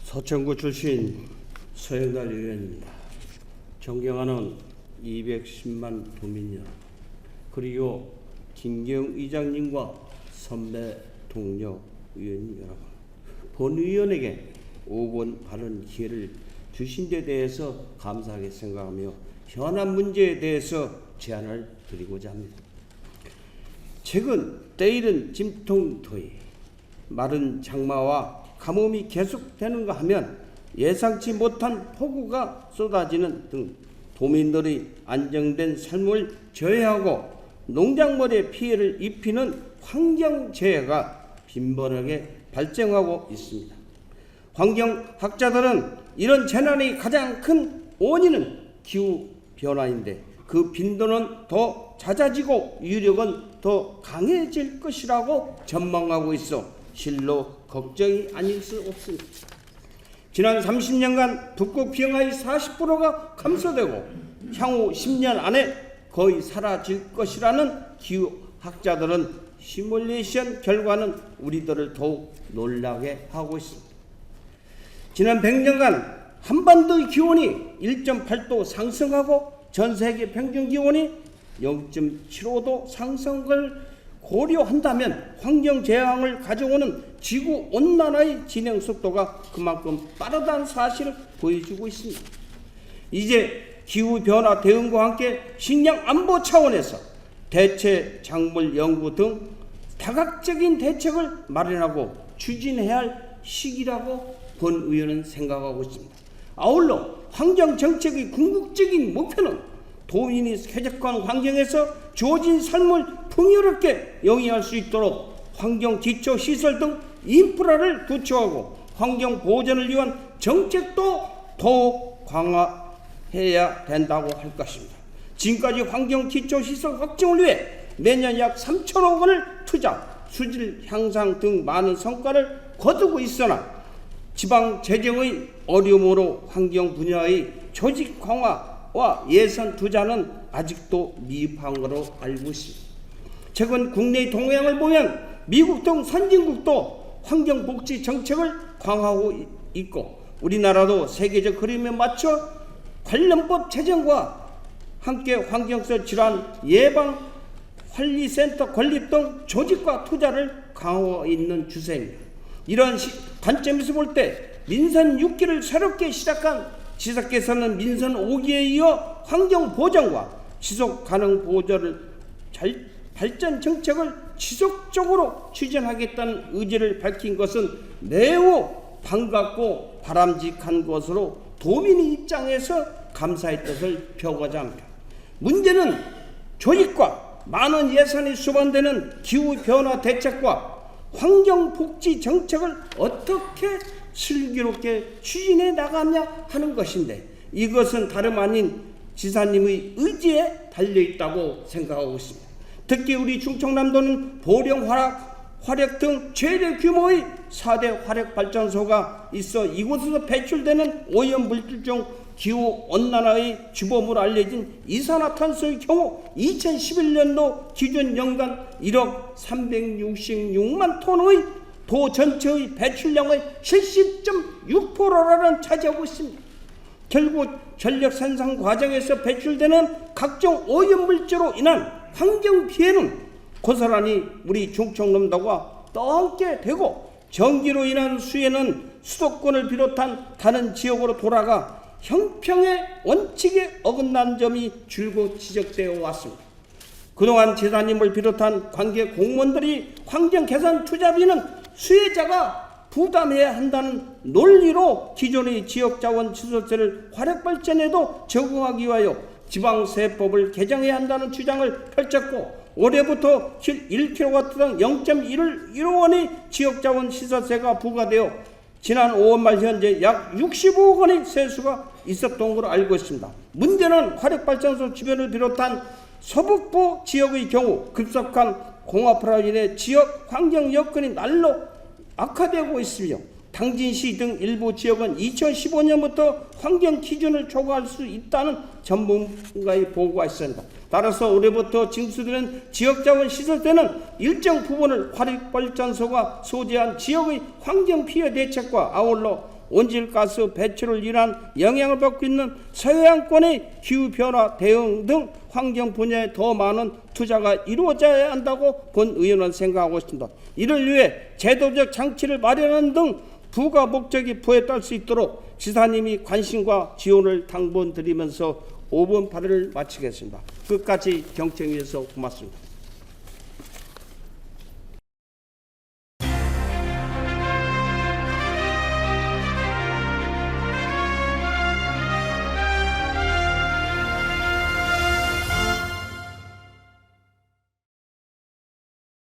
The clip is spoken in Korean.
서천구 출신 서영달 의원입니다. 존경하는 210만 도민여, 그리고 김경 의장님과 선배 동료 의원님 여러분, 본 의원에게 5번 발언 기회를 주신 데 대해서 감사하게 생각하며 현안 문제에 대해서 제안을 드리고자 합니다. 최근 때이른 진통더위, 마른 장마와 가뭄이 계속되는가 하면 예상치 못한 폭우가 쏟아지는 등 도민들의 안정된 삶을 저해하고 농작물에 피해를 입히는 환경재해가 빈번하게 발생하고 있습니다. 환경학자들은 이런 재난의 가장 큰 원인은 기후변화인데 그 빈도는 더 잦아지고 위력은 더 강해질 것이라고 전망하고 있어 실로 걱정이 아닐 수 없습니다. 지난 30년간 북극 기온의 40%가 감소되고 향후 10년 안에 거의 사라질 것이라는 기후학자들은 시뮬레이션 결과는 우리들을 더욱 놀라게 하고 있습니다. 지난 100년간 한반도의 기온이 1.8도 상승하고 전 세계 평균 기온이 0.75도 상승을 고려한다면 환경재앙을 가져오는 지구온난화의 진행 속도가 그만큼 빠르다는 사실을 보여주고 있습니다. 이제 기후변화 대응과 함께 식량 안보 차원에서 대체 작물 연구 등 다각적인 대책을 마련하고 추진해야 할 시기라고 본 의원은 생각하고 있습니다. 아울러 환경정책의 궁극적인 목표는 도민이 쾌적한 환경에서 주어진 삶을 풍요롭게 영위할 수 있도록 환경기초시설 등 인프라를 구축하고 환경 보전을 위한 정책도 더욱 강화해야 된다고 할 것입니다. 지금까지 환경기초시설 확충을 위해 매년 약 3천억 원을 투자, 수질 향상 등 많은 성과를 거두고 있으나 지방 재정의 어려움으로 환경 분야의 조직 강화와 예산 투자는 아직도 미흡한 것으로 알고 있습니다. 최근 국내의 동향을 보면 미국 등 선진국도 환경복지 정책을 강화하고 있고 우리나라도 세계적 흐름에 맞춰 관련법 제정과 함께 환경성 질환 예방 관리센터 건립 등 조직과 투자를 강화하고 있는 추세입니다. 이런 관점에서 볼 때 민선 6기를 새롭게 시작한 지사께서는 민선 5기에 이어 환경 보전과 지속 가능 보전을 발전 정책을 지속적으로 추진하겠다는 의지를 밝힌 것은 매우 반갑고 바람직한 것으로 도민의 입장에서 감사의 뜻을 표하고자 합니다. 문제는 조직과 많은 예산이 수반되는 기후변화 대책과 환경복지 정책을 어떻게 슬기롭게 추진해 나가냐 하는 것인데 이것은 다름 아닌 지사님의 의지에 달려있다고 생각하고 있습니다. 특히 우리 충청남도는 보령, 화력 등 최대 규모의 4대 화력발전소가 있어 이곳에서 배출되는 오염물질 중 기후온난화의 주범으로 알려진 이산화탄소의 경우 2011년도 기준 연간 1억 366만 톤의 도 전체의 배출량의 70.6%라는 차지하고 있습니다. 결국 전력 생산 과정에서 배출되는 각종 오염물질로 인한 환경 피해는 고스란히 우리 충청남도가 떠안게 되고 전기로 인한 수해는 수도권을 비롯한 다른 지역으로 돌아가 형평의 원칙에 어긋난 점이 줄곧 지적되어 왔습니다. 그동안 지사님을 비롯한 관계 공무원들이 환경 개선 투자비는 수혜자가 부담해야 한다는 논리로 기존의 지역자원시설세를 화력발전에도 적용하기 위하여 지방세법을 개정해야 한다는 주장을 펼쳤고 올해부터 1kW당 0.1원의 지역자원시설세가 부과되어 지난 5월 말 현재 약 65억 원의 세수가 있었던 걸로 알고 있습니다. 문제는 화력발전소 주변을 비롯한 서북부 지역의 경우 급속한 공업화로 인해 지역 환경 여건이 날로 악화되고 있으며 당진시 등 일부 지역은 2015년부터 환경 기준을 초과할 수 있다는 전문가의 보고가 있습니다. 따라서 올해부터 징수되는 지역자원 시설세는 일정 부분을 화력발전소가 소재한 지역의 환경 피해 대책과 아울러 온실가스 배출을 인한 영향을 받고 있는 서해안권의 기후변화 대응 등 환경 분야에 더 많은 투자가 이루어져야 한다고 본 의원은 생각하고 있습니다. 이를 위해 제도적 장치를 마련하는 등 부가 목적이 부합할 수 있도록 지사님이 관심과 지원을 당부드리면서 5분 발언을 마치겠습니다. 끝까지 경청해 주셔서 고맙습니다.